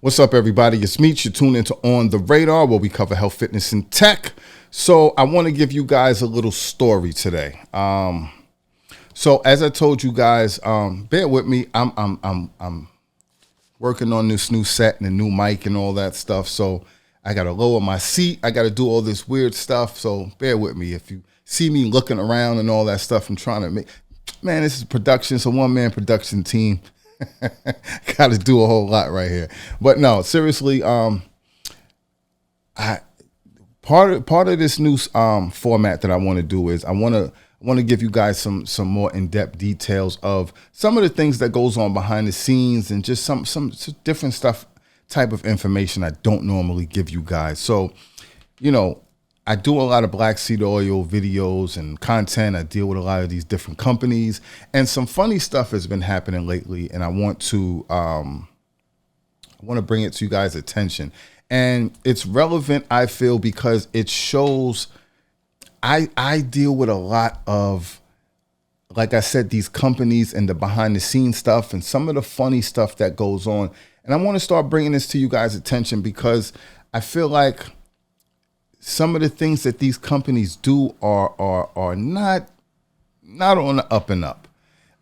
What's up, everybody? It's Meech. You're tuned into On the Radar, where we cover health, fitness, and tech. So I want to give you guys a little story today. So as I told you guys, bear with me. I'm working on this new set and a new mic and all that stuff. So I got to lower my seat. I got to do all this weird stuff. So bear with me. If you see me looking around and all that stuff, I'm trying to make, man, this is production. It's a one-man production team. Got to do a whole lot right here. But no, seriously, part of this new format that I want to do is I want to give you guys some more in-depth details of some of the things that goes on behind the scenes and just some different stuff, type of information I don't normally give you guys. So, you know, I do a lot of black seed oil videos and content. I deal with a lot of these different companies, and some funny stuff has been happening lately, and I want to bring it to you guys' attention. And it's relevant, I feel, because it shows I deal with a lot of, like I said, these companies and the behind the scenes stuff and some of the funny stuff that goes on. And I want to start bringing this to you guys' attention because I feel like some of the things that these companies do are not on the up and up.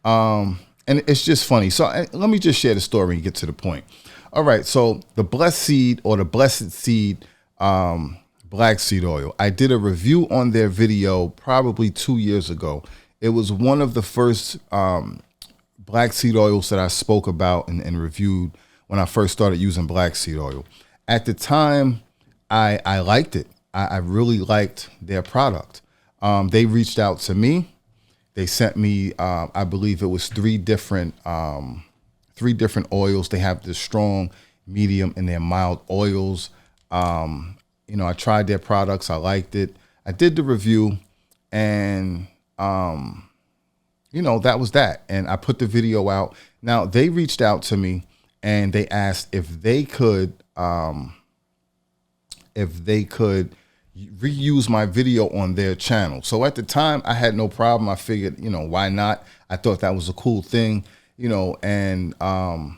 And it's just funny. So let me just share the story and get to the point. All right. So the Blessed Seed or the Blessed Seed black seed oil, I did a review on their video probably 2 years ago. It was one of the first black seed oils that I spoke about and reviewed when I first started using black seed oil. At the time, I liked it. I really liked their product. They reached out to me. They sent me, I believe it was three different oils. They have the strong, medium, and their mild oils. You know, I tried their products. I liked it. I did the review, and you know, that was that. And I put the video out. Now they reached out to me and they asked if they could reuse my video on their channel. So at the time I had no problem. I figured, you know, why not? I thought that was a cool thing, you know, and I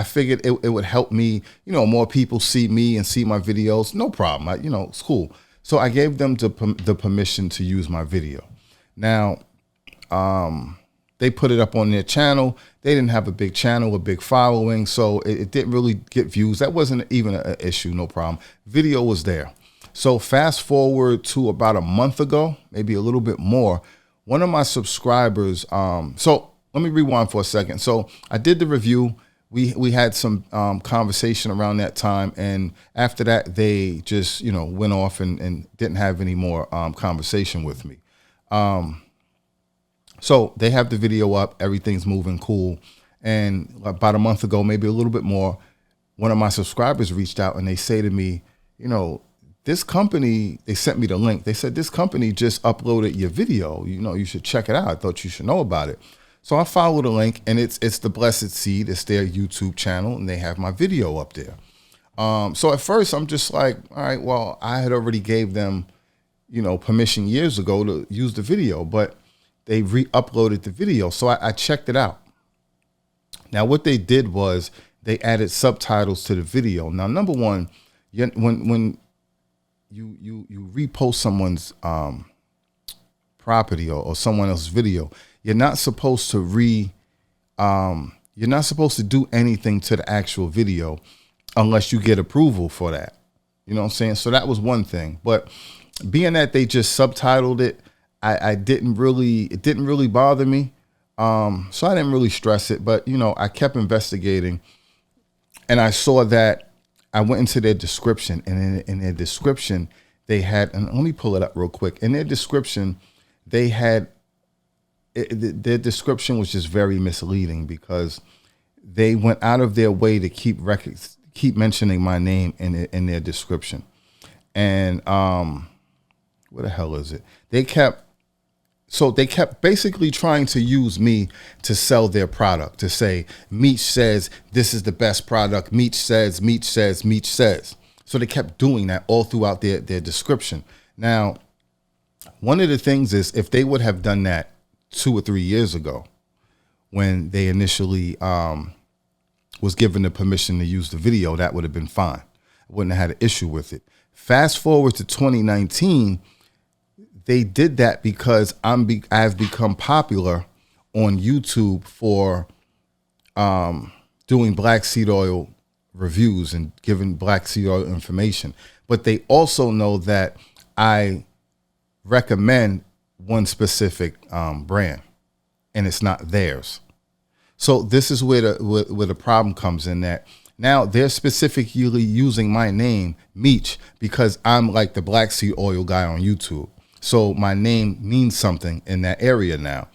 figured it would help me, you know, more people see me and see my videos. No problem. You know, it's cool. So I gave them the permission to use my video. Now, they put it up on their channel. They didn't have a big channel, a big following, so it didn't really get views. That wasn't even an issue, no problem. Video was there. So fast forward to about a month ago, maybe a little bit more, one of my subscribers, so let me rewind for a second. So I did the review. We had some conversation around that time, and after that, they just, you know, went off and didn't have any more conversation with me. So they have the video up, everything's moving cool. And about a month ago, maybe a little bit more, one of my subscribers reached out and they say to me, you know, this company, they sent me the link. They said, this company just uploaded your video. You know, you should check it out. I thought you should know about it. So I followed the link, and it's the Blessed Seed. It's their YouTube channel, and they have my video up there. So at first I'm just like, all right, well, I had already gave them, you know, permission years ago to use the video, but they re-uploaded the video. So I checked it out. Now, what they did was they added subtitles to the video. Now, number one, when you repost someone's property or someone else's video, you're not supposed to do anything to the actual video unless you get approval for that. You know what I'm saying? So that was one thing. But being that they just subtitled it, it didn't really bother me. So I didn't really stress it, but you know, I kept investigating, and I saw that I went into their description, and in their description they had, and let me pull it up real quick. In their description, they had, their description was just very misleading because they went out of their way to keep mentioning my name in their description. And what the hell is it? They kept basically trying to use me to sell their product, to say, Meech says this is the best product. Meech says, Meech says, Meech says. So they kept doing that all throughout their description. Now, one of the things is, if they would have done that 2 or 3 years ago, when they initially was given the permission to use the video, that would have been fine. I wouldn't have had an issue with it. Fast forward to 2019, they did that because I've become popular on YouTube for doing black seed oil reviews and giving black seed oil information. But they also know that I recommend one specific brand, and it's not theirs. So this is where the problem comes in, that now they're specifically using my name, Meech, because I'm like the black seed oil guy on YouTube. So my name means something in that area now.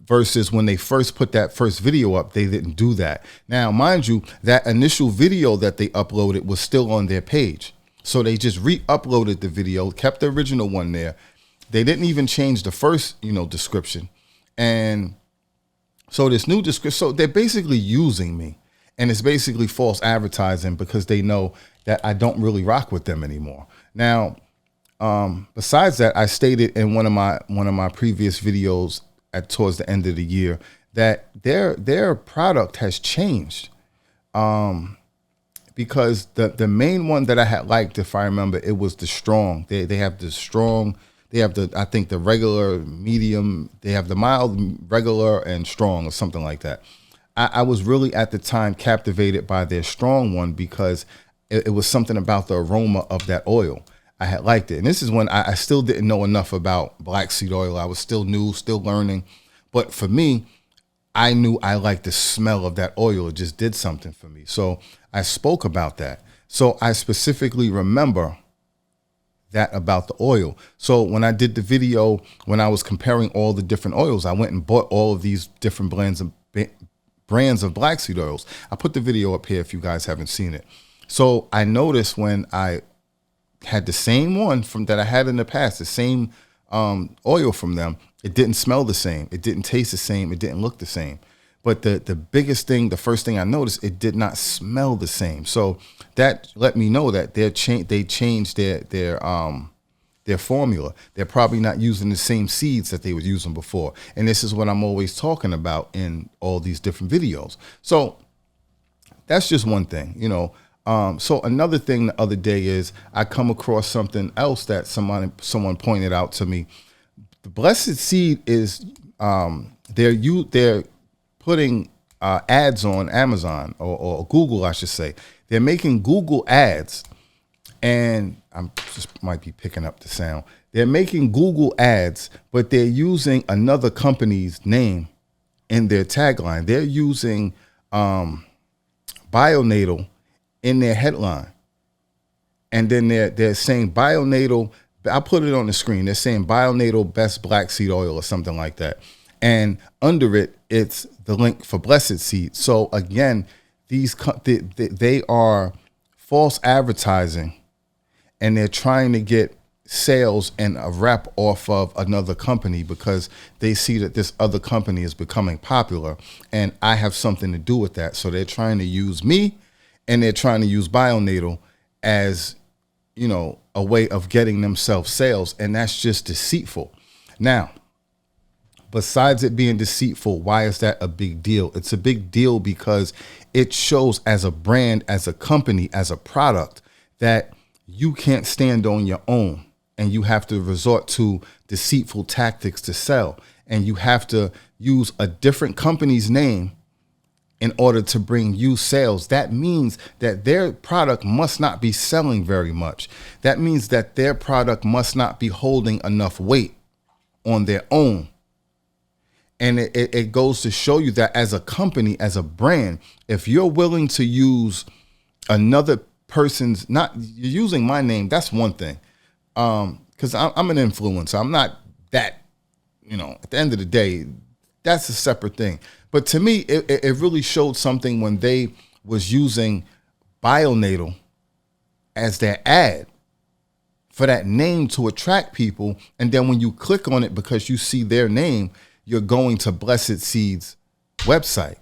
Versus when they first put that first video up, they didn't do that. Now, mind you, that initial video that they uploaded was still on their page. So they just re-uploaded the video, kept the original one there. They didn't even change the first, description. And so this new description, so they're basically using me. And it's basically false advertising because they know that I don't really rock with them anymore. Now, besides that, I stated in one of my previous videos towards the end of the year that their product has changed, because the main one that I had liked, if I remember, it was the strong. They have the strong. They have I think the regular, medium. They have the mild, regular, and strong, or something like that. I was really at the time captivated by their strong one because it was something about the aroma of that oil. I had liked it. And this is when I still didn't know enough about black seed oil. I was still new, still learning. But for me, I knew I liked the smell of that oil. It just did something for me. So I spoke about that. So I specifically remember that about the oil. So when I did the video, when I was comparing all the different oils, I went and bought all of these different brands of black seed oils. I put the video up here if you guys haven't seen it. So I noticed when I had the same one that I had in the past, the same oil from them, it didn't smell the same. It didn't taste the same. It didn't look the same. But the biggest thing, the first thing I noticed, it did not smell the same. So that let me know that they changed their formula. They're probably not using the same seeds that they were using before. And this is what I'm always talking about in all these different videos. So that's just one thing, So another thing the other day is I come across something else that someone pointed out to me. The blessed seed is they're putting ads on Amazon or Google, I should say. They're making Google ads, and I'm just might be picking up the sound. They're making Google ads, but they're using another company's name in their tagline. They're using Bionatal in their headline, and then they're saying Bionatal. I'll put it on the screen. They're saying Bionatal best black seed oil or something like that, and under it, it's the link for blessed seed. So again, they are false advertising, and they're trying to get sales and a rep off of another company because they see that this other company is becoming popular, and I have something to do with that. So they're trying to use me. And they're trying to use Bionatal as, a way of getting themselves sales. And that's just deceitful. Now, besides it being deceitful, why is that a big deal? It's a big deal because it shows as a brand, as a company, as a product that you can't stand on your own. And you have to resort to deceitful tactics to sell. And you have to use a different company's name in order to bring you sales. That means that their product must not be selling very much. That means that their product must not be holding enough weight on their own. And it goes to show you that as a company, as a brand, if you're willing to use another person's, you're using my name, that's one thing. Because I'm an influencer. I'm not that, at the end of the day, that's a separate thing. But to me, it really showed something when they was using Bionatal as their ad for that name to attract people. And then when you click on it because you see their name, you're going to Blessed Seed's website.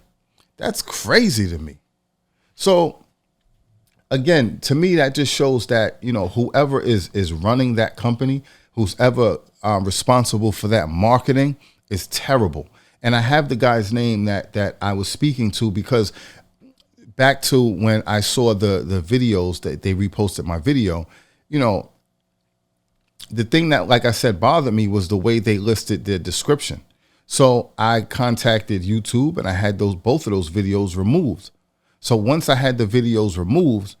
That's crazy to me. So again, to me, that just shows that, whoever is running that company, who's ever responsible for that marketing is terrible. And I have the guy's name that I was speaking to because back to when I saw the videos that they reposted my video, you know, the thing that, like I said, bothered me was the way they listed their description. So I contacted YouTube and I had both of those videos removed. So once I had the videos removed,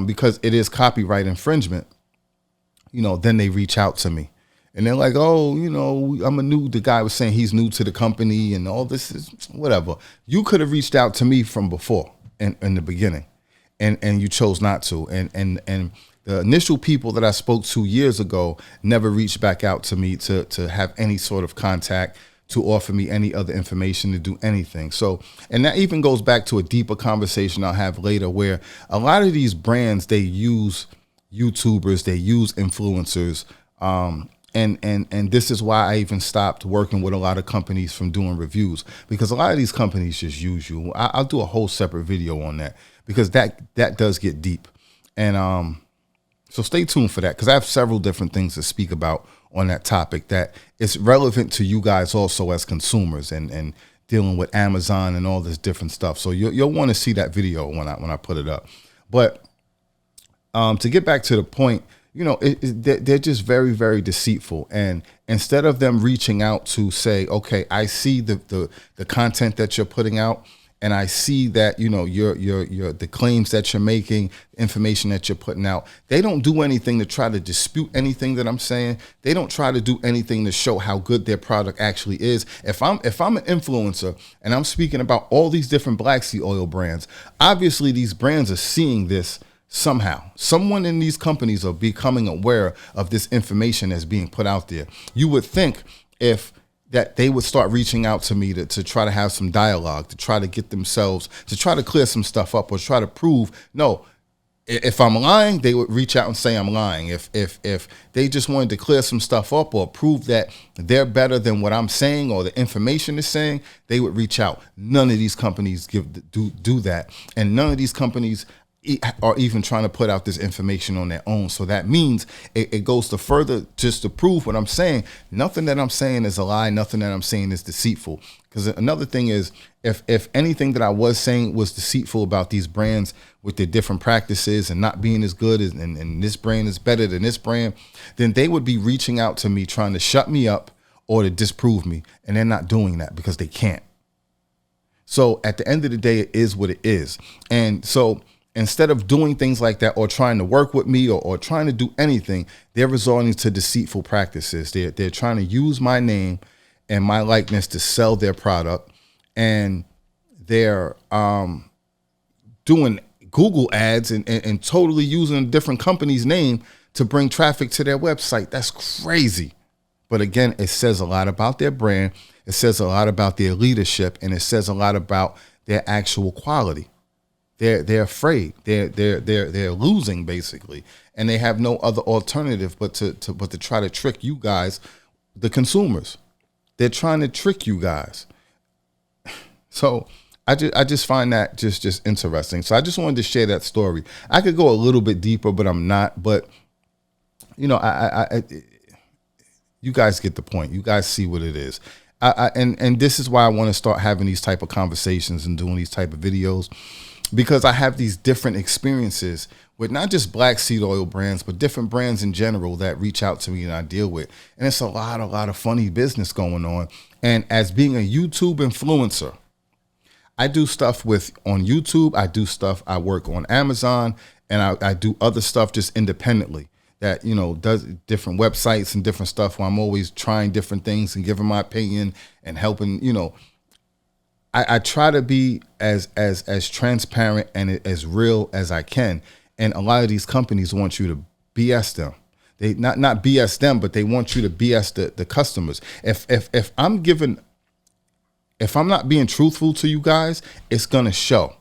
because it is copyright infringement, you know, then they reach out to me and they're like, oh, you know, the guy was saying he's new to the company and all this is whatever. You could have reached out to me from before in the beginning and you chose not to. And the initial people that I spoke to years ago never reached back out to me to have any sort of contact, to offer me any other information, to do anything. So, and that even goes back to a deeper conversation I'll have later, where a lot of these brands, they use YouTubers, they use influencers. And this is why I even stopped working with a lot of companies from doing reviews, because a lot of these companies just use you. I'll do a whole separate video on that, because that does get deep. And so stay tuned for that, because I have several different things to speak about on that topic that is relevant to you guys also as consumers and dealing with Amazon and all this different stuff. So you'll want to see that video when I put it up. But to get back to the point, you know, they're just very, very deceitful. And instead of them reaching out to say, okay, I see the content that you're putting out, and I see that, you know, the claims that you're making, information that you're putting out, they don't do anything to try to dispute anything that I'm saying. They don't try to do anything to show how good their product actually is. If I'm an influencer and I'm speaking about all these different black seed oil brands, obviously these brands are seeing this somehow. Someone in these companies are becoming aware of this information that's being put out there. You would think that they would start reaching out to me to try to have some dialogue, to try to get themselves, to try to clear some stuff up, or try to prove, no, if I'm lying, they would reach out and say I'm lying. If they just wanted to clear some stuff up or prove that they're better than what I'm saying or the information is saying, they would reach out. None of these companies do that. And none of these companies are even trying to put out this information on their own. So that means it goes to further just to prove what I'm saying. Nothing that I'm saying is a lie. Nothing that I'm saying is deceitful. Because another thing is, if anything that I was saying was deceitful about these brands with their different practices and not being as good as, and this brand is better than this brand, then they would be reaching out to me trying to shut me up or to disprove me. And they're not doing that because they can't. So at the end of the day, it is what it is. And so instead of doing things like that or trying to work with me or trying to do anything, they're resorting to deceitful practices. They're trying to use my name and my likeness to sell their product. And they're doing Google ads and totally using a different company's name to bring traffic to their website. That's crazy. But again, it says a lot about their brand. It says a lot about their leadership, and it says a lot about their actual quality. They're afraid. They're losing basically, and they have no other alternative but to try to trick you guys, the consumers. They're trying to trick you guys. So I just find that just interesting. So I just wanted to share that story. I could go a little bit deeper, but I'm not. But you know, I you guys get the point. You guys see what it is. And this is why I want to start having these type of conversations and doing these type of videos. Because I have these different experiences with not just black seed oil brands, but different brands in general that reach out to me and I deal with. And it's a lot of funny business going on. And as being a YouTube influencer, I do stuff on YouTube. I do stuff. I work on Amazon, and I do other stuff just independently that, you know, does different websites and different stuff where I'm always trying different things and giving my opinion and helping, you know. I try to be as transparent and as real as I can. And a lot of these companies want you to BS them. They not BS them, but they want you to BS the customers. If I'm not being truthful to you guys, it's gonna show.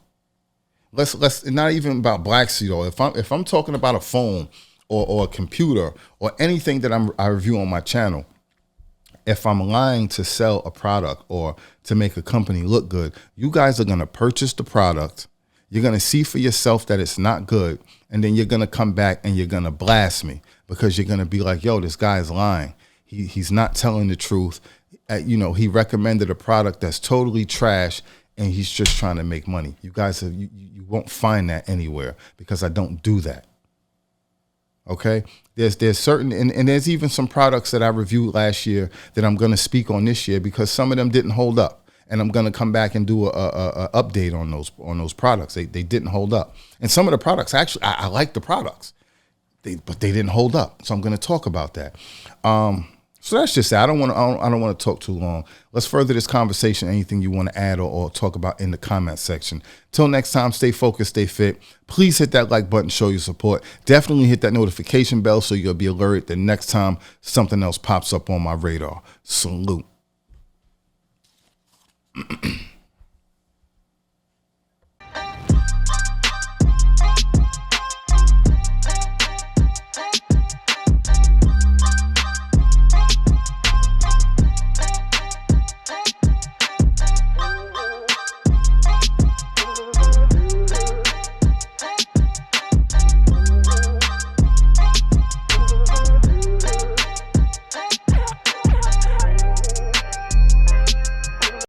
Let's not even about black seed oil. If I'm talking about a phone or a computer or anything that I review on my channel, if I'm lying to sell a product or to make a company look good, you guys are going to purchase the product. You're going to see for yourself that it's not good. And then you're going to come back and you're going to blast me because you're going to be like, yo, this guy is lying. He's not telling the truth. You know, he recommended a product that's totally trash and he's just trying to make money. You guys have, you won't find that anywhere because I don't do that. Okay, there's certain and there's even some products that I reviewed last year that I'm going to speak on this year because some of them didn't hold up, and I'm going to come back and do a update on those products. They didn't hold up, and some of the products actually I like the products, but they didn't hold up. So I'm going to talk about that. So that's just that. I don't want to talk too long. Let's further this conversation. Anything you want to add or talk about in the comment section. Till next time, stay focused, stay fit. Please hit that like button, show your support. Definitely hit that notification bell so you'll be alerted the next time something else pops up on my radar. Salute.